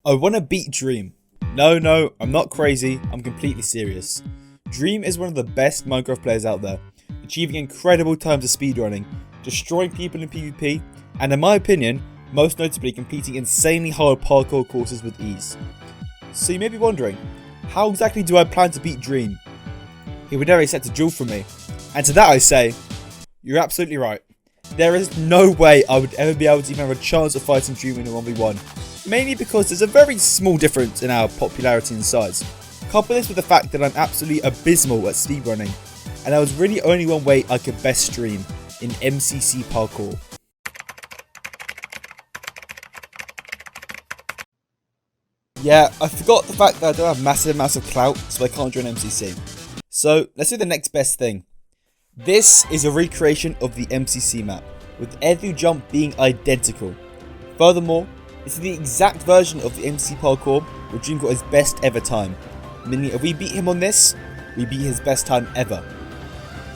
I want to beat Dream. No, I'm not crazy, I'm completely serious. Dream is one of the best Minecraft players out there, achieving incredible times of speedrunning, destroying people in PvP, and in my opinion, most notably completing insanely hard parkour courses with ease. So you may be wondering, how exactly do I plan to beat Dream? He would never accept a duel from me. And to that I say, you're absolutely right. There is no way I would ever be able to even have a chance of fighting Dream in a 1v1. Mainly because there's a very small difference in our popularity and size. Couple this with the fact that I'm absolutely abysmal at speedrunning, and there was really only one way I could best stream, in MCC parkour. Yeah, I forgot the fact that I don't have massive amounts of clout, so I can't join MCC. So let's do the next best thing. This is a recreation of the MCC map, with every jump being identical. Furthermore, this is the exact version of the MCC parkour where Dream got his best ever time, meaning if we beat him on this, we beat his best time ever.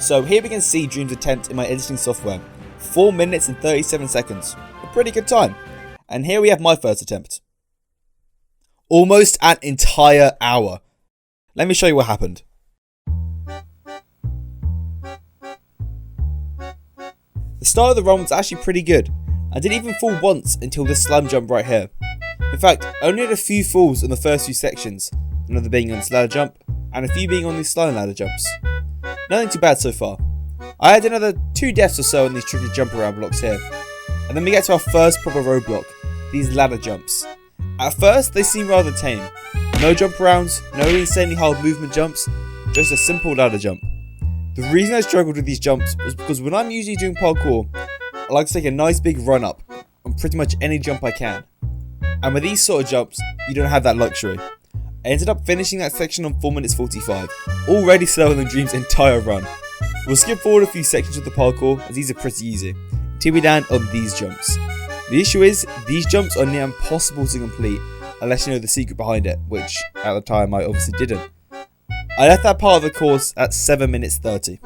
So here we can see Dream's attempt in my editing software, 4 minutes and 37 seconds, a pretty good time. And here we have my first attempt. Almost an entire hour. Let me show you what happened. The start of the run was actually pretty good. I didn't even fall once until this slime jump right here. In fact, I only had a few falls on the first few sections, another being on this ladder jump, and a few being on these slime ladder jumps. Nothing too bad so far. I had another 2 deaths or so on these tricky jump around blocks here. And then we get to our first proper roadblock, these ladder jumps. At first, they seem rather tame. No jump arounds, no insanely hard movement jumps, just a simple ladder jump. The reason I struggled with these jumps was because when I'm usually doing parkour, I like to take a nice big run up on pretty much any jump I can. And with these sort of jumps, you don't have that luxury. I ended up finishing that section on 4 minutes 45, already slower than Dream's entire run. We'll skip forward a few sections of the parkour as these are pretty easy, until we land on these jumps. The issue is, these jumps are near impossible to complete unless you know the secret behind it, which at the time I obviously didn't. I left that part of the course at 7 minutes 30.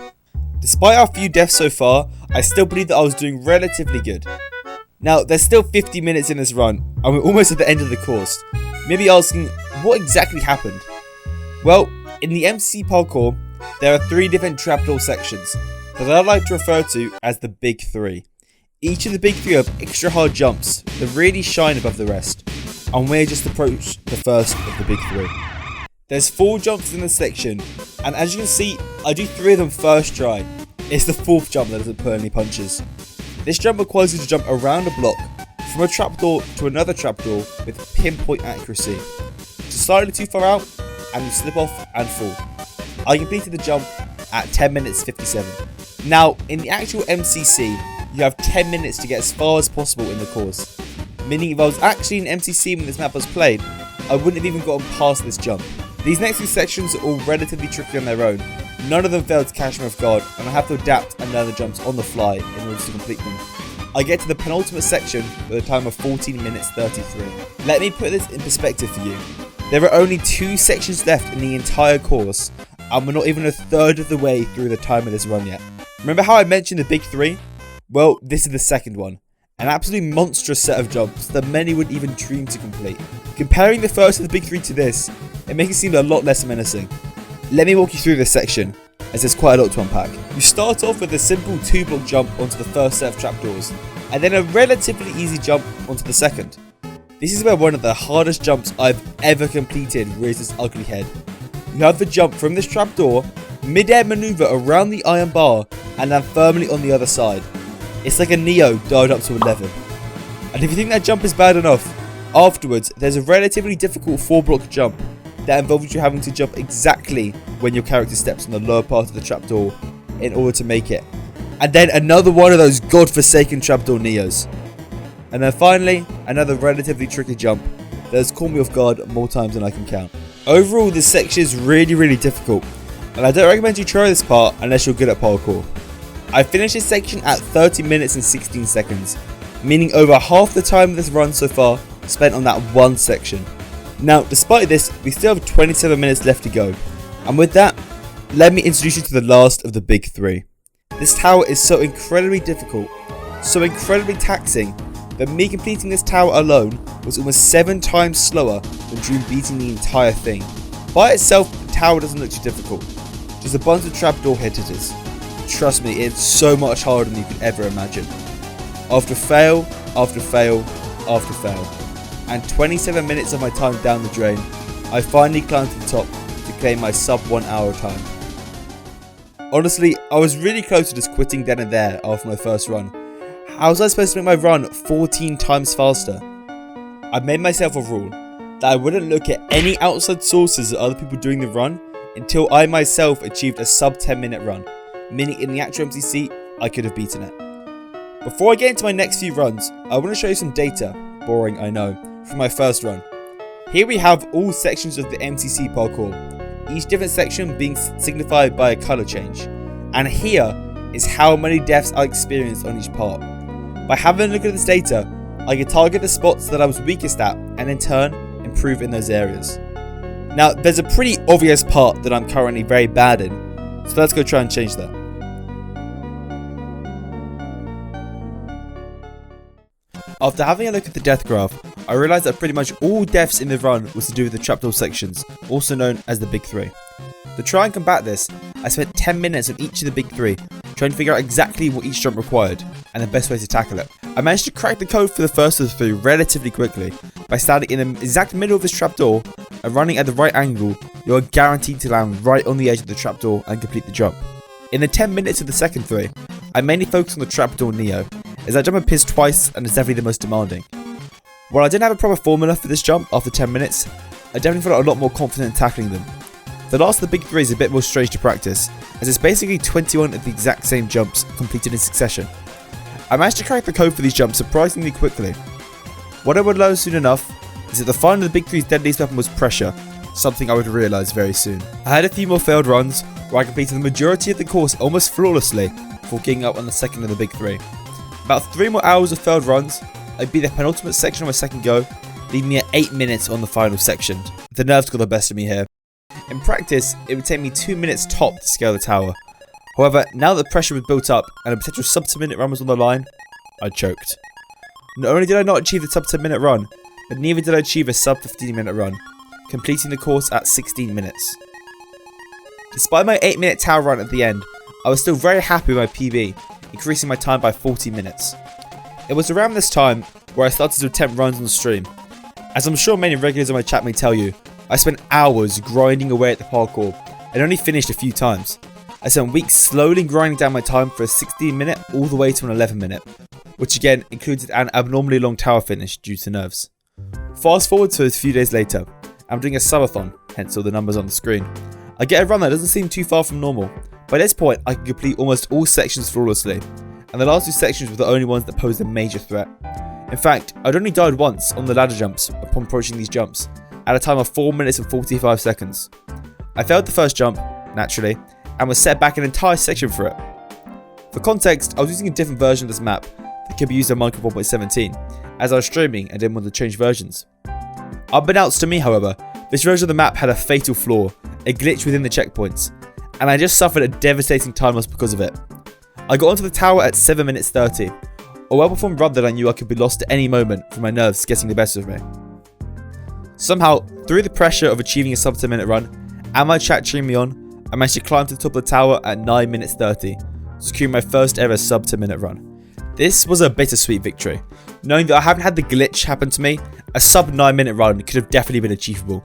Despite our few deaths so far, I still believe that I was doing relatively good. Now, there's still 50 minutes in this run, and we're almost at the end of the course. Maybe asking, what exactly happened? Well, in the MCC parkour, there are 3 different trapdoor sections that I like to refer to as the Big 3. Each of the Big 3 have extra hard jumps that really shine above the rest, and we're just approached the first of the Big 3. There's 4 jumps in this section, and as you can see, I do 3 of them first try. It's the 4th jump that doesn't pull any punches. This jump requires you to jump around a block, from a trapdoor to another trapdoor with pinpoint accuracy. Just slightly too far out, and you slip off and fall. I completed the jump at 10 minutes 57. Now, in the actual MCC, you have 10 minutes to get as far as possible in the course. Meaning if I was actually in MCC when this map was played, I wouldn't have even gotten past this jump. These next few sections are all relatively tricky on their own. None of them fail to catch me off guard, and I have to adapt and learn the jumps on the fly in order to complete them. I get to the penultimate section with a time of 14 minutes 33. Let me put this in perspective for you. There are only 2 sections left in the entire course, and we're not even a third of the way through the time of this run yet. Remember how I mentioned the Big 3? Well, this is the second one. An absolutely monstrous set of jumps that many wouldn't even dream to complete. Comparing the first of the Big 3 to this, it makes it seem a lot less menacing. Let me walk you through this section, as there's quite a lot to unpack. You start off with a simple 2-block jump onto the first set of trapdoors, and then a relatively easy jump onto the second. This is where one of the hardest jumps I've ever completed rears its ugly head. You have the jump from this trapdoor, mid-air maneuver around the iron bar, and land firmly on the other side. It's like a Neo dialed up to 11. And if you think that jump is bad enough, afterwards there's a relatively difficult 4-block jump that involves you having to jump exactly when your character steps on the lower part of the trapdoor in order to make it. And then another one of those godforsaken trapdoor Neos. And then finally, another relatively tricky jump that has caught me off guard more times than I can count. Overall, this section is really difficult, and I don't recommend you try this part unless you're good at parkour. I finished this section at 30 minutes and 16 seconds, meaning over half the time of this run so far spent on that one section. Now, despite this, we still have 27 minutes left to go, and with that, let me introduce you to the last of the Big 3. This tower is so incredibly difficult, so incredibly taxing, that but me completing this tower alone was almost 7 times slower than Dream beating the entire thing. By itself, the tower doesn't look too difficult, just a bunch of trapdoor head hitters. Trust me, it's so much harder than you could ever imagine. After fail, after fail, after fail, and 27 minutes of my time down the drain, I finally climbed to the top to claim my sub 1 hour time. Honestly, I was really close to just quitting then and there after my first run. How was I supposed to make my run 14 times faster? I made myself a rule that I wouldn't look at any outside sources of other people doing the run until I myself achieved a sub 10-minute run, meaning in the actual MCC, I could have beaten it. Before I get into my next few runs, I want to show you some data, boring I know, from my first run. Here we have all sections of the MCC parkour, each different section being signified by a colour change. And here is how many deaths I experienced on each part. By having a look at this data, I can target the spots that I was weakest at and in turn improve in those areas. Now there's a pretty obvious part that I'm currently very bad in, so let's go try and change that. After having a look at the death graph, I realised that pretty much all deaths in the run was to do with the trapdoor sections, also known as the Big 3. To try and combat this, I spent 10 minutes on each of the Big 3, trying to figure out exactly what each jump required, and the best way to tackle it. I managed to crack the code for the first of the 3 relatively quickly. By standing in the exact middle of this trapdoor, and running at the right angle, you are guaranteed to land right on the edge of the trapdoor and complete the jump. In the 10 minutes of the second 3, I mainly focused on the trapdoor Neo, as that jump appears twice and is definitely the most demanding. While I didn't have a proper formula for this jump after 10 minutes, I definitely felt a lot more confident in tackling them. The last of the Big 3 is a bit more strange to practice, as it's basically 21 of the exact same jumps completed in succession. I managed to crack the code for these jumps surprisingly quickly. What I would learn soon enough is that the final of the Big 3's deadliest weapon was pressure, something I would realise very soon. I had a few more failed runs, where I completed the majority of the course almost flawlessly before getting up on the second of the Big 3. About 3 more hours of failed runs, I'd be the penultimate section on my second go, leaving me at 8 minutes on the final section. The nerves got the best of me here. In practice, it would take me 2 minutes top to scale the tower. However, now that the pressure was built up and a potential sub 10 minute run was on the line, I choked. Not only did I not achieve the sub 10 minute run, but neither did I achieve a sub 15 minute run, completing the course at 16 minutes. Despite my 8-minute tower run at the end, I was still very happy with my PB, increasing my time by 40 minutes. It was around this time where I started to attempt runs on the stream. As I'm sure many regulars on my chat may tell you, I spent hours grinding away at the parkour and only finished a few times. I spent weeks slowly grinding down my time for a 16-minute all the way to an 11-minute, which again included an abnormally long tower finish due to nerves. Fast forward to a few days later, I'm doing a subathon, hence all the numbers on the screen. I get a run that doesn't seem too far from normal. By this point, I can complete almost all sections flawlessly, and the last 2 sections were the only ones that posed a major threat. In fact, I'd only died once on the ladder jumps upon approaching these jumps, at a time of 4 minutes and 45 seconds. I failed the first jump, naturally, and was set back an entire section for it. For context, I was using a different version of this map that could be used on Minecraft 1.17, as I was streaming and didn't want to change versions. Unbeknownst to me, however, this version of the map had a fatal flaw, a glitch within the checkpoints, and I just suffered a devastating time loss because of it. I got onto the tower at 7 minutes 30, a well-performed run that I knew I could be lost at any moment from my nerves getting the best of me. Somehow, through the pressure of achieving a sub 10 minute run, and my chat cheering me on, I managed to climb to the top of the tower at 9 minutes 30, securing my first ever sub 10 minute run. This was a bittersweet victory. Knowing that I haven't had the glitch happen to me, a sub 9 minute run could have definitely been achievable.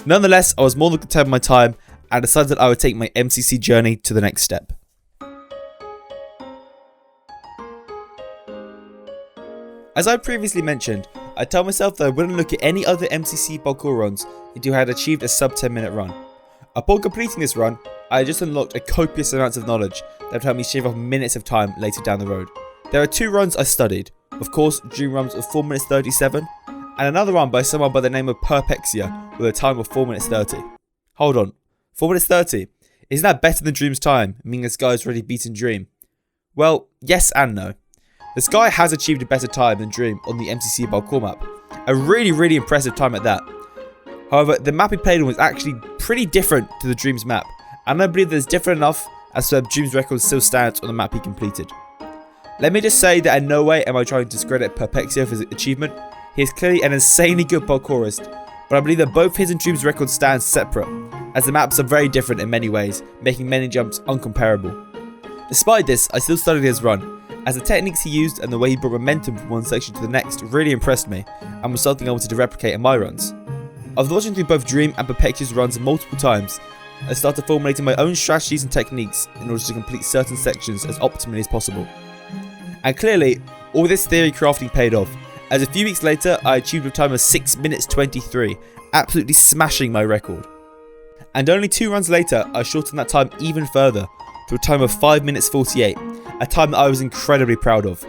Nonetheless, I was more than content with my time and decided that I would take my MCC journey to the next step. As I previously mentioned, I told myself that I wouldn't look at any other MCC parkour runs until I had achieved a sub 10 minute run. Upon completing this run, I had just unlocked a copious amount of knowledge that would help me shave off minutes of time later down the road. There are 2 runs I studied, of course dream runs of 4 minutes 37, and another run by someone by the name of Perpexia with a time of 4 minutes 30. Hold on, 4 minutes 30? Isn't that better than Dream's time, meaning this guy's already beaten Dream? Well, yes and no. This guy has achieved a better time than Dream on the MCC parkour map, a really impressive time at that. However, the map he played on was actually pretty different to the Dream's map, and I believe that it's different enough as to have Dream's record still stands on the map he completed. Let me just say that in no way am I trying to discredit Perpexio for his achievement. He is clearly an insanely good parkourist, but I believe that both his and Dreams' records stand separate, as the maps are very different in many ways, making many jumps uncomparable. Despite this, I still studied his run, as the techniques he used and the way he brought momentum from one section to the next really impressed me, and was something I wanted to replicate in my runs. After watching through both Dream and Perpexio's runs multiple times, I started formulating my own strategies and techniques in order to complete certain sections as optimally as possible. And clearly, all this theory crafting paid off, as a few weeks later I achieved a time of 6 minutes 23, absolutely smashing my record. And only 2 runs later I shortened that time even further, to a time of 5 minutes 48, a time that I was incredibly proud of.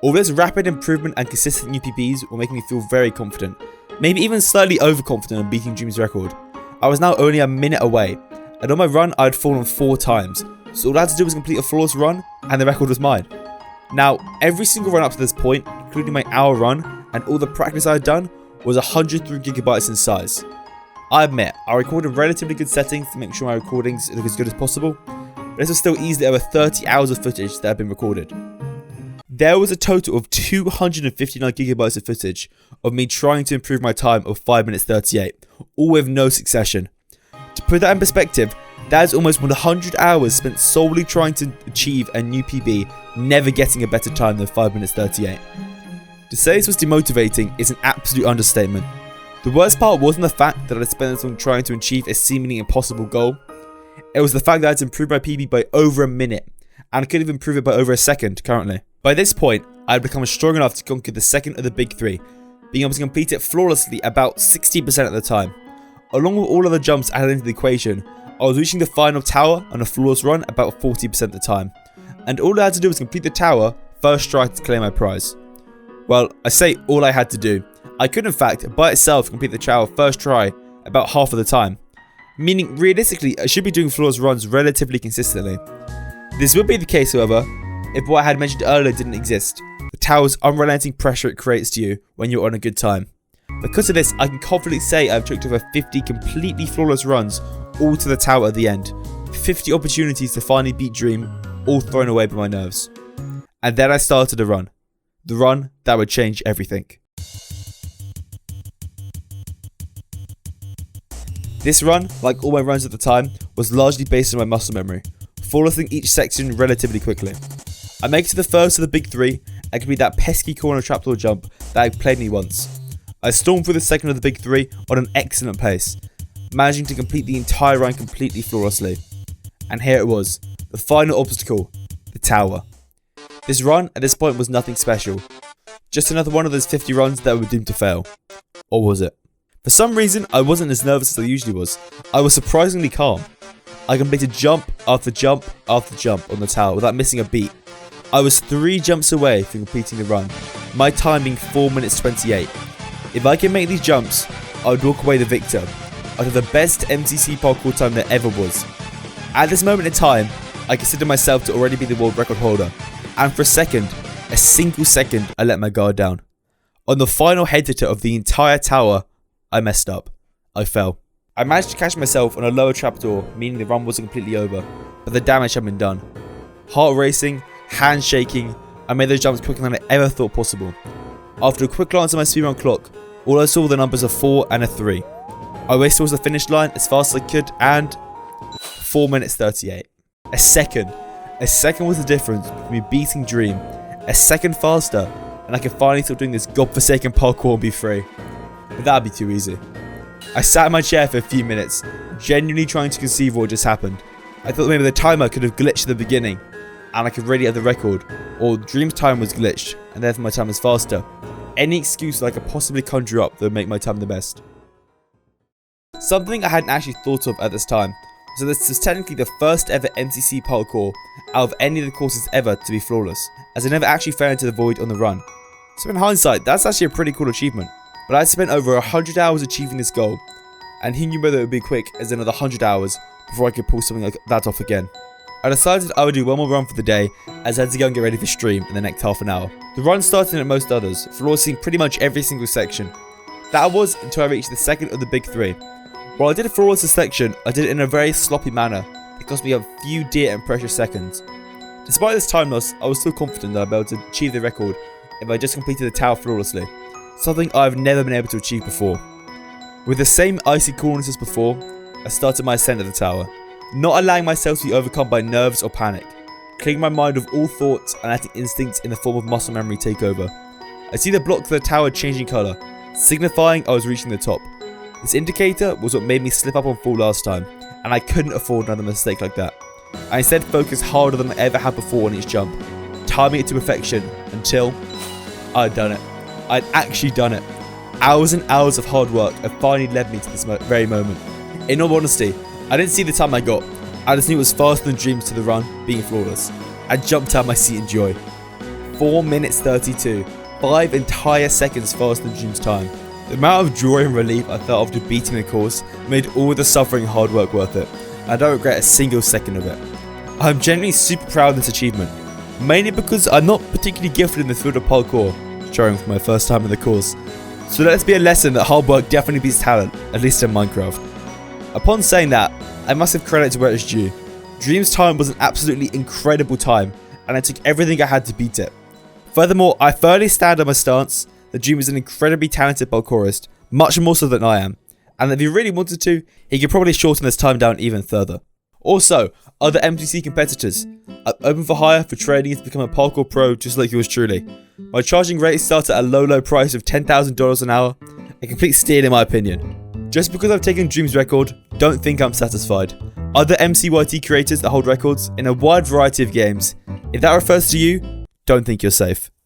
All this rapid improvement and consistent new PBs were making me feel very confident, maybe even slightly overconfident in beating Dream's record. I was now only a minute away, and on my run I had fallen 4 times, so all I had to do was complete a flawless run, and the record was mine. Now, every single run up to this point, including my hour run, and all the practice I had done, was 103 gigabytes in size. I admit, I recorded relatively good settings to make sure my recordings look as good as possible, but this was still easily over 30 hours of footage that had been recorded. There was a total of 259 gigabytes of footage of me trying to improve my time of 5 minutes 38, all with no succession. To put that in perspective, that is almost 100 hours spent solely trying to achieve a new PB, never getting a better time than 5 minutes 38. To say this was demotivating is an absolute understatement. The worst part wasn't the fact that I had spent this long trying to achieve a seemingly impossible goal. It was the fact that I had to improve my PB by over a minute, and I could have improved it by over a second currently. By this point, I had become strong enough to conquer the second of the big 3, being able to complete it flawlessly about 60% of the time. Along with all other jumps added into the equation, I was reaching the final tower on a flawless run about 40% of the time, and all I had to do was complete the tower first try to claim my prize. Well, I say all I had to do. I could in fact, by itself, complete the tower first try about half of the time, meaning realistically I should be doing flawless runs relatively consistently. This would be the case, however, if what I had mentioned earlier didn't exist, the tower's unrelenting pressure it creates to you when you're on a good time. Because of this, I can confidently say I've chucked over 50 completely flawless runs, all to the tower at the end. 50 opportunities to finally beat Dream, all thrown away by my nerves. And then I started a run. The run that would change everything. This run, like all my runs at the time, was largely based on my muscle memory, flawlessing each section relatively quickly. I make it to the first of the big 3 and complete that pesky corner trapdoor jump that had played me once. I stormed through the second of the big 3 on an excellent pace, managing to complete the entire run completely flawlessly. And here it was, the final obstacle, the tower. This run at this point was nothing special, just another one of those 50 runs that were doomed to fail. Or was it? For some reason, I wasn't as nervous as I usually was. I was surprisingly calm. I completed jump after jump after jump on the tower without missing a beat. I was 3 jumps away from completing the run, my time being 4 minutes 28. If I can make these jumps, I would walk away the victor, out of the best MCC parkour time there ever was. At this moment in time, I consider myself to already be the world record holder, and for a single second, I let my guard down. On the final head hitter of the entire tower, I messed up. I fell. I managed to catch myself on a lower trapdoor, meaning the run wasn't completely over, but the damage had been done. Heart racing, hands shaking, I made those jumps quicker than I ever thought possible. After a quick glance at my speedrun clock, all I saw were the numbers of 4 and a 3. I raced towards the finish line as fast as I could, and 4 minutes 38. A second was the difference between me beating Dream, a second faster, and I could finally stop doing this godforsaken parkour and be free. But that'd be too easy. I sat in my chair for a few minutes, genuinely trying to conceive what just happened. I thought maybe the timer could have glitched at the beginning, and I could already have the record, or Dream's time was glitched, and therefore my time was faster. Any excuse that I could possibly conjure up that would make my time the best. Something I hadn't actually thought of at this time, so this was technically the first ever MCC parkour out of any of the courses ever to be flawless, as I never actually fell into the void on the run. So in hindsight, that's actually a pretty cool achievement. But I spent over 100 hours achieving this goal, and who knew whether it would be quick as another 100 hours before I could pull something like that off again. I decided I would do one more run for the day, as I had to go and get ready for stream in the next half an hour. The run started at most others, flawlessing pretty much every single section. That was until I reached the second of the big 3. While I did a flawless section, I did it in a very sloppy manner. It cost me a few dear and precious seconds. Despite this time loss, I was still confident that I'd be able to achieve the record if I just completed the tower flawlessly, something I've never been able to achieve before. With the same icy coolness as before, I started my ascent of the tower, not allowing myself to be overcome by nerves or panic, clearing my mind of all thoughts and letting instincts in the form of muscle memory take over. I see the block of the tower changing colour, signifying I was reaching the top. This indicator was what made me slip up and fall last time, and I couldn't afford another mistake like that. I instead focused harder than I ever had before on each jump, timing it to perfection until I'd done it. I'd actually done it. Hours and hours of hard work have finally led me to this very moment. In all honesty, I didn't see the time I got. I just knew it was faster than dreams to the run, being flawless. I jumped out of my seat in joy. 4 minutes 32, 5 entire seconds faster than dreams time. The amount of joy and relief I felt after beating the course made all the suffering and hard work worth it. I don't regret a single second of it. I'm genuinely super proud of this achievement, mainly because I'm not particularly gifted in the field of parkour, showing for my first time in the course. So let this be a lesson that hard work definitely beats talent, at least in Minecraft. Upon saying that, I must give credit to where it's due. Dream's time was an absolutely incredible time, and I took everything I had to beat it. Furthermore, I firmly stand on my stance that Dream is an incredibly talented parkourist, much more so than I am, and that if he really wanted to, he could probably shorten this time down even further. Also, other MTC competitors, I'm open for hire for training to become a parkour pro just like yours truly. My charging rates start at a low price of $10,000 an hour, a complete steal in my opinion. Just because I've taken Dream's record, don't think I'm satisfied. Other MCYT creators that hold records in a wide variety of games, if that refers to you, don't think you're safe.